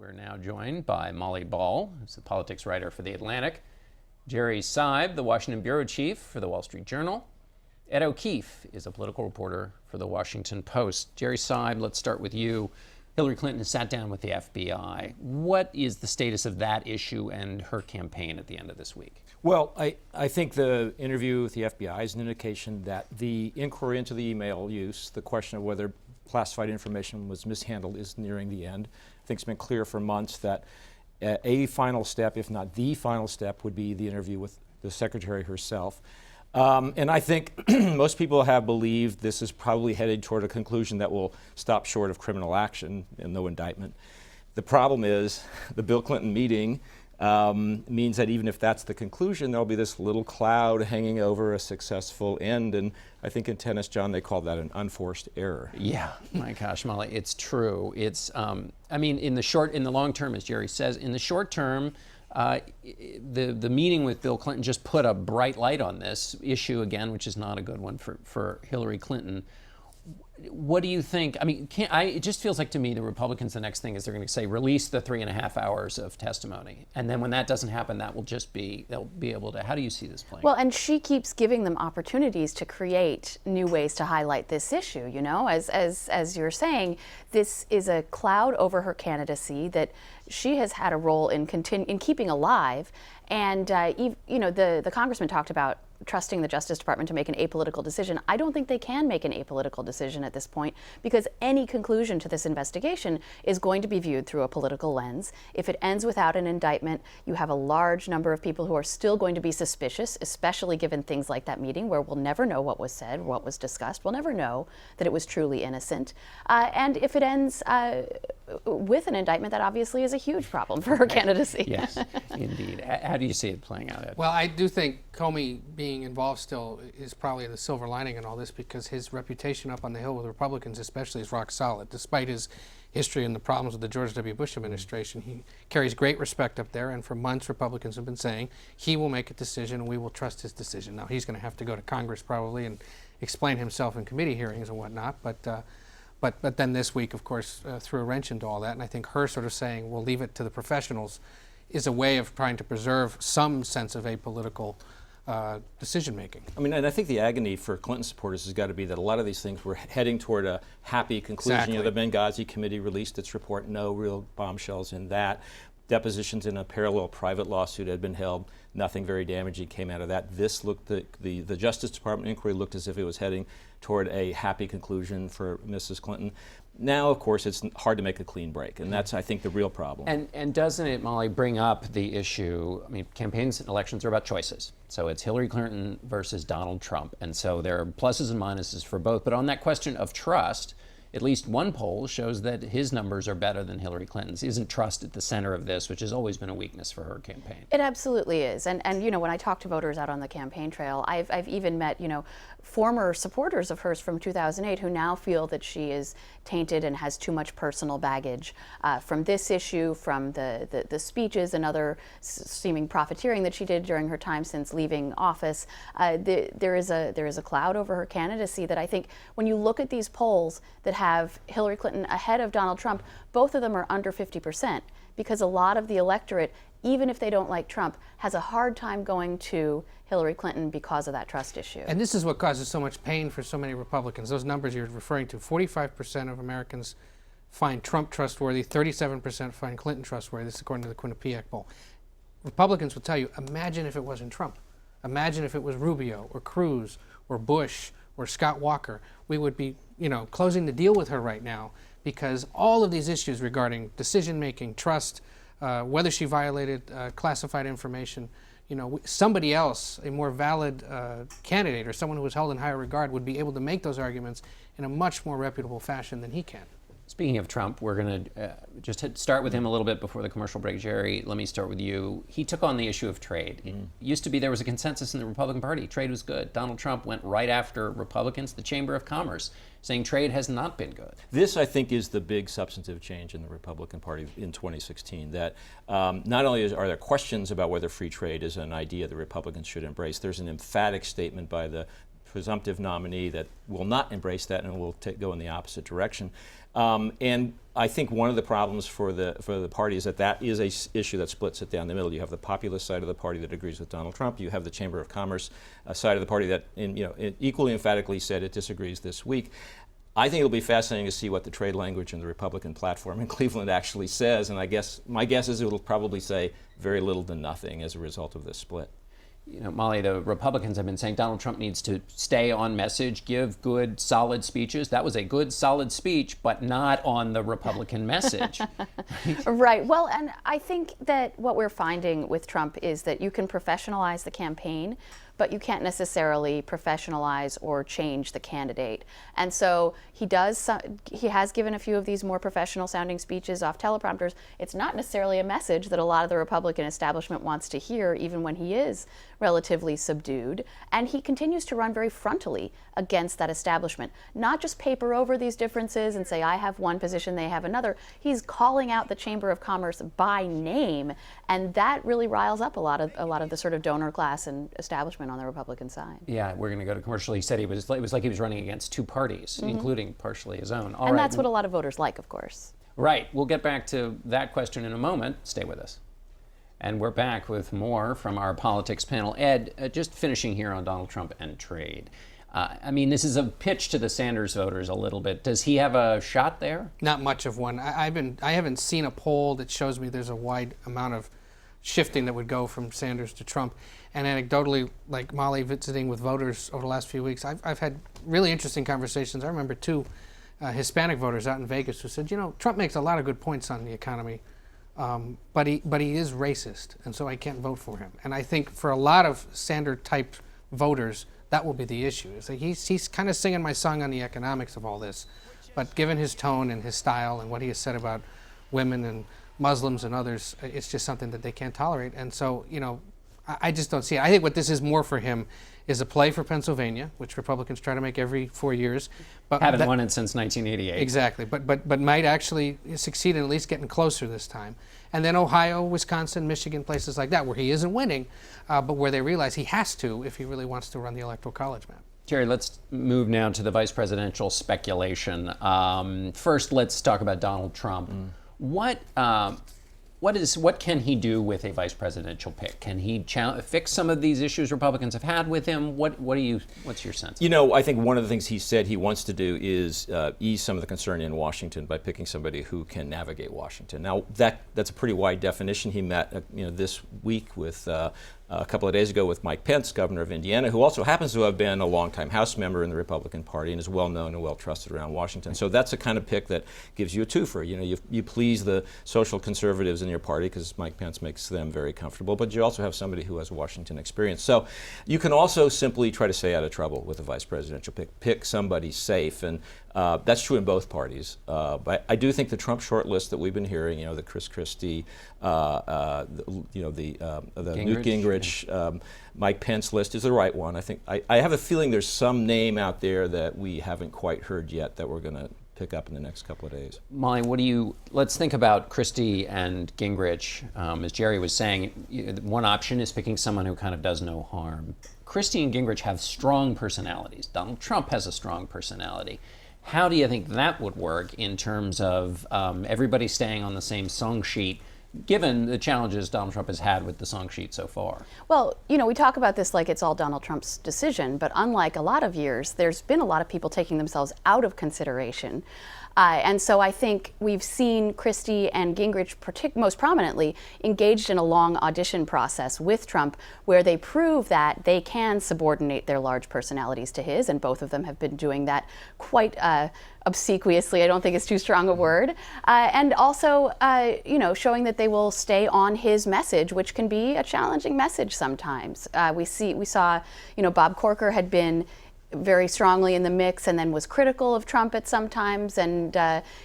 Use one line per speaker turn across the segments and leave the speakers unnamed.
We're now joined by Molly Ball, who's the politics writer for The Atlantic, Jerry Seib, the Washington bureau chief for The Wall Street Journal. Ed O'Keefe is a political reporter for The Washington Post. Jerry Seib, let's start with you. Hillary Clinton has sat down with the FBI. What is the status of that issue and her campaign at the end of this week?
Well, I think the interview with the FBI is an indication that the inquiry into the email use, the question of whether classified information was mishandled, is nearing the end. I think it's been clear for months that a final step, if not the final step, would be the interview with the secretary herself. And I think most people have believed this is probably headed toward a conclusion that will stop short of criminal action and no indictment. The problem is the Bill Clinton meeting means that even if that's the conclusion, there'll be this little cloud hanging over a successful end. And I think in tennis, John, they call that an unforced error.
Yeah, my gosh, Molly, it's true. It's, I mean, in the long term, as Jerry says, in the short term, the meeting with Bill Clinton just put a bright light on this issue again, which is not a good one for Hillary Clinton. What do you think? I mean, it just feels like to me the Republicans, the next thing is they're going to say, release the 3.5 hours of testimony. And then when that doesn't happen, that will just be, they'll be able to, how do you see this playing?
Well, and she keeps giving them opportunities to create new ways to highlight this issue, you know? As you're saying, this is a cloud over her candidacy that she has had a role in keeping alive. And, you know, the congressman talked about trusting the Justice Department to make an apolitical decision. I don't think they can make an apolitical decision at this point, because any conclusion to this investigation is going to be viewed through a political lens. If it ends without an indictment, you have a large number of people who are still going to be suspicious, especially given things like that meeting where we'll never know what was said, what was discussed. We'll never know that it was truly innocent. And if it ends with an indictment, that obviously is a huge problem for her candidacy.
Yes, indeed. How do you see it playing out, Ed?
Well, I do think Comey being involved still is probably the silver lining in all this, because his reputation up on the Hill with Republicans especially is rock solid. Despite his history and the problems with the George W. Bush administration, he carries great respect up there, and for months Republicans have been saying he will make a decision and we will trust his decision. Now, he's going to have to go to Congress probably and explain himself in committee hearings and whatnot, but then this week, of course, threw a wrench into all that, and I think her sort of saying we'll leave it to the professionals is a way of trying to preserve some sense of apolitical decision making.
I mean, and I think the agony for Clinton supporters has got to be that a lot of these things were heading toward a happy conclusion.
Exactly.
You know, the Benghazi committee released its report, no real bombshells in that. Depositions in a parallel private lawsuit had been held. Nothing very damaging came out of that. This looked, the Justice Department inquiry looked as if it was heading toward a happy conclusion for Mrs. Clinton. Now, of course, it's hard to make a clean break, and that's, I think, the real problem.
And doesn't it, Molly, bring up the issue? I mean, campaigns and elections are about choices. So it's Hillary Clinton versus Donald Trump, and so there are pluses and minuses for both. But on that question of trust, at least one poll shows that his numbers are better than Hillary Clinton's. Isn't trust at the center of this, which has always been a weakness for her campaign?
It absolutely is. And you know, when I talk to voters out on the campaign trail, I've even met, you know, former supporters of hers from 2008 who now feel that she is tainted and has too much personal baggage from this issue, from the speeches and other seeming profiteering that she did during her time since leaving office. There is a cloud over her candidacy that I think when you look at these polls that have Hillary Clinton ahead of Donald Trump, both of them are under 50%, because a lot of the electorate, even if they don't like Trump, has a hard time going to Hillary Clinton because of that trust issue.
And this is what causes so much pain for so many Republicans. Those numbers you're referring to, 45% of Americans find Trump trustworthy, 37% find Clinton trustworthy. This is according to the Quinnipiac poll. Republicans will tell you, imagine if it wasn't Trump. Imagine if it was Rubio or Cruz or Bush or Scott Walker. We would be, you know, closing the deal with her right now, because all of these issues regarding decision-making, trust, whether she violated classified information, you know, somebody else, a more valid candidate or someone who was held in higher regard, would be able to make those arguments in a much more reputable fashion than he can.
Speaking of Trump, we're going to just start with him a little bit before the commercial break. Jerry, let me start with you. He took on the issue of trade. It used to be there was a consensus in the Republican Party. Trade was good. Donald Trump went right after Republicans, the Chamber of Commerce, saying trade has not been good.
This, I think, is the big substantive change in the Republican Party in 2016, that not only are there questions about whether free trade is an idea the Republicans should embrace, there's an emphatic statement by the presumptive nominee that will not embrace that and will go in the opposite direction. And I think one of the problems for the party is that is a issue that splits it down the middle. You have the populist side of the party that agrees with Donald Trump. You have the Chamber of Commerce side of the party that, equally emphatically said it disagrees this week. I think it'll be fascinating to see what the trade language in the Republican platform in Cleveland actually says, and my guess is it'll probably say very little to nothing as a result of this split.
Molly, the Republicans have been saying Donald Trump needs to stay on message, give good, solid speeches. That was a good, solid speech, but not on the Republican message.
Right. Well, and I think that what we're finding with Trump is that you can professionalize the campaign, but you can't necessarily professionalize or change the candidate. And so he has given a few of these more professional sounding speeches off teleprompters. It's not necessarily a message that a lot of the Republican establishment wants to hear, even when he is relatively subdued. And he continues to run very frontally against that establishment, not just paper over these differences and say, I have one position, they have another. He's calling out the Chamber of Commerce by name, and that really riles up a lot of the sort of donor class and establishment on the Republican side.
Yeah, we're going to go to commercial. He said it was like he was running against two parties, including partially his own.
And that's what a lot of voters like, of course.
Right. We'll get back to that question in a moment. Stay with us. And we're back with more from our politics panel. Ed, just finishing here on Donald Trump and trade. I mean, this is a pitch to the Sanders voters a little bit. Does he have a shot there?
Not much of one. I haven't seen a poll that shows me there's a wide amount of shifting that would go from Sanders to Trump. And anecdotally, like Molly visiting with voters over the last few weeks, I've had really interesting conversations. I remember two Hispanic voters out in Vegas who said, Trump makes a lot of good points on the economy, but he is racist, and so I can't vote for him. And I think for a lot of Sanders-type voters, that will be the issue. It's like he's kind of singing my song on the economics of all this, but given his tone and his style and what he has said about women and Muslims and others, it's just something that they can't tolerate. And so, I just don't see it. I think what this is more for him is a play for Pennsylvania, which Republicans try to make every 4 years. But
haven't won it since 1988.
Exactly, but might actually succeed in at least getting closer this time. And then Ohio, Wisconsin, Michigan, places like that, where he isn't winning, but where they realize he has to if he really wants to run the Electoral College map.
Jerry, let's move now to the vice presidential speculation. First, let's talk about Donald Trump. What can he do with a vice presidential pick? Can he fix some of these issues Republicans have had with him? What's your sense?
I think one of the things he said he wants to do is ease some of the concern in Washington by picking somebody who can navigate Washington. Now that's a pretty wide definition. He met this week with a couple of days ago with Mike Pence, governor of Indiana, who also happens to have been a longtime House member in the Republican Party and is well known and well trusted around Washington. So that's a kind of pick that gives you a twofer. You please the social conservatives in your party because Mike Pence makes them very comfortable, but you also have somebody who has Washington experience. So you can also simply try to stay out of trouble with a vice presidential pick. Pick somebody safe, and that's true in both parties. But I do think the Trump short list that we've been hearing, the Chris Christie, the Newt Gingrich, Mike Pence list is the right one. I have a feeling there's some name out there that we haven't quite heard yet that we're going to pick up in the next couple of days.
Molly, let's think about Christie and Gingrich. As Jerry was saying, one option is picking someone who kind of does no harm. Christie and Gingrich have strong personalities. Donald Trump has a strong personality. How do you think that would work in terms of everybody staying on the same song sheet, given the challenges Donald Trump has had with the song sheet so far?
Well, we talk about this like it's all Donald Trump's decision, but unlike a lot of years, there's been a lot of people taking themselves out of consideration. And so I think we've seen Christie and Gingrich most prominently engaged in a long audition process with Trump where they prove that they can subordinate their large personalities to his, and both of them have been doing that quite obsequiously. I don't think it's too strong a word. And also, showing that they will stay on his message, which can be a challenging message sometimes. We saw, Bob Corker had been very strongly in the mix and then was critical of Trump at some times. And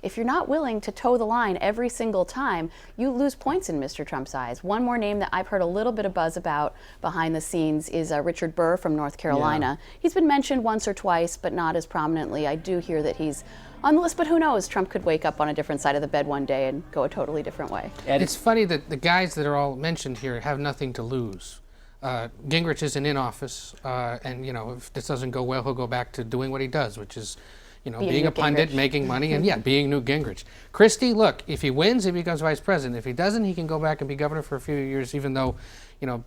if you're not willing to toe the line every single time, you lose points in Mr. Trump's eyes. One more name that I've heard a little bit of buzz about behind the scenes is Richard Burr from North Carolina. Yeah. He's been mentioned once or twice, but not as prominently. I do hear that he's on the list, but who knows? Trump could wake up on a different side of the bed one day and go a totally different way.
It's funny that the guys that are all mentioned here have nothing to lose. Gingrich isn't in office, and if this doesn't go well, he'll go back to doing what he does, which is, being a pundit,
Gingrich.
making money, and being Newt Gingrich. Christie, look, if he wins, he becomes vice president. If he doesn't, he can go back and be governor for a few years, even though,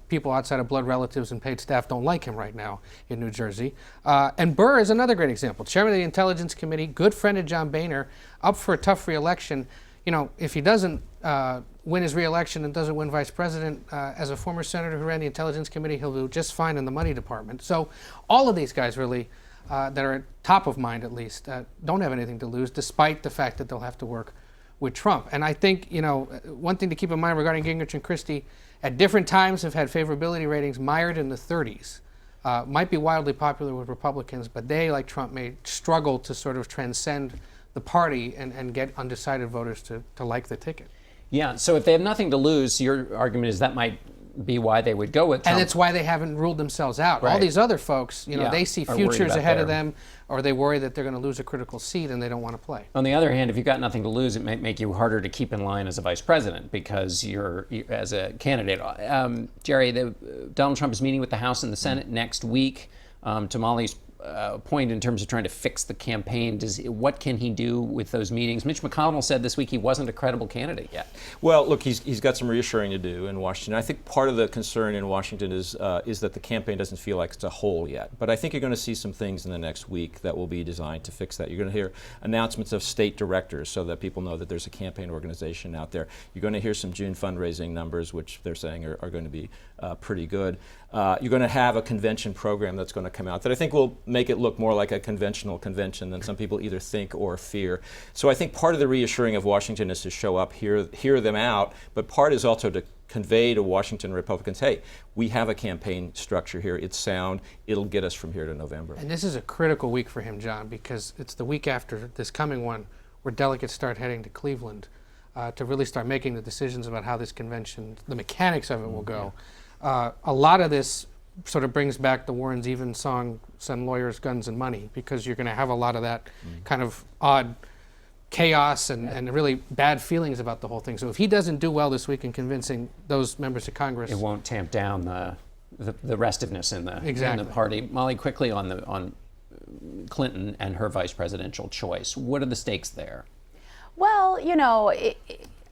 people outside of blood relatives and paid staff don't like him right now in New Jersey. And Burr is another great example. Chairman of the Intelligence Committee, good friend of John Boehner, up for a tough re-election. If he doesn't win his re-election and doesn't win vice president, as a former senator who ran the Intelligence Committee, he'll do just fine in the money department. So all of these guys really, that are top of mind at least, don't have anything to lose, despite the fact that they'll have to work with Trump. And I think, one thing to keep in mind regarding Gingrich and Christie, at different times have had favorability ratings mired in the 30s. Might be wildly popular with Republicans, but they, like Trump, may struggle to sort of transcend the party and get undecided voters to like the ticket.
Yeah, so if they have nothing to lose, your argument is that might be why they would go with Trump.
And it's why they haven't ruled themselves out.
Right.
All these other folks, they see
are worried
futures
about
ahead of
their-
them, or they worry that they're going to lose a critical seat and they don't want to play.
On the other hand, if you've got nothing to lose, it might make you harder to keep in line as a vice president because you're as a candidate. Jerry, Donald Trump is meeting with the House and the Senate next week. To Molly's point in terms of trying to fix the campaign, what can he do with those meetings? Mitch McConnell said this week he wasn't a credible candidate yet.
Well, look, he's got some reassuring to do in Washington. I think part of the concern in Washington is that the campaign doesn't feel like it's a whole yet. But I think you're going to see some things in the next week that will be designed to fix that. You're going to hear announcements of state directors so that people know that there's a campaign organization out there. You're going to hear some June fundraising numbers, which they're saying are going to be pretty good. You're going to have a convention program that's going to come out that I think will make it look more like a conventional convention than some people either think or fear. So I think part of the reassuring of Washington is to show up, hear them out, but part is also to convey to Washington Republicans, hey, we have a campaign structure here. It's sound. It'll get us from here to November.
And this is a critical week for him, John, because it's the week after this coming one where delegates start heading to Cleveland to really start making the decisions about how this convention, the mechanics of it will go. A lot of this sort of brings back the Warren's Even song, Send Lawyers, Guns, and Money, because you're going to have a lot of that kind of odd chaos and really bad feelings about the whole thing. So if he doesn't do well this week in convincing those members of Congress,
It won't tamp down the restiveness in the party. Molly, quickly on Clinton and her vice presidential choice. What are the stakes there?
Well,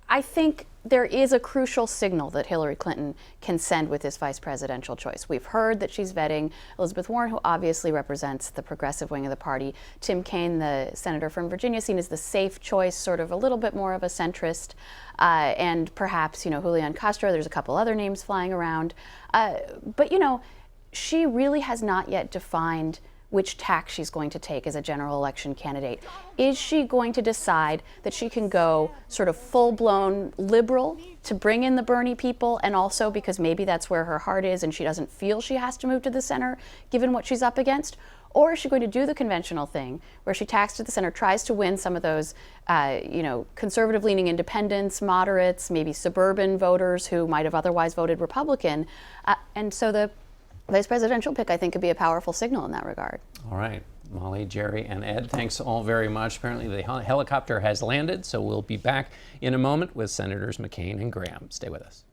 I think there is a crucial signal that Hillary Clinton can send with this vice presidential choice. We've heard that she's vetting Elizabeth Warren, who obviously represents the progressive wing of the party. Tim Kaine, the senator from Virginia, seen as the safe choice, sort of a little bit more of a centrist. And perhaps, Julian Castro, there's a couple other names flying around. But, she really has not yet defined which tack she's going to take as a general election candidate. Is she going to decide that she can go sort of full-blown liberal to bring in the Bernie people, and also because maybe that's where her heart is and she doesn't feel she has to move to the center given what she's up against? Or is she going to do the conventional thing where she tacks to the center, tries to win some of those conservative-leaning independents, moderates, maybe suburban voters who might have otherwise voted Republican, and so the vice presidential pick, I think, could be a powerful signal in that regard.
All right, Molly, Jerry, and Ed, thanks all very much. Apparently the helicopter has landed, so we'll be back in a moment with Senators McCain and Graham. Stay with us.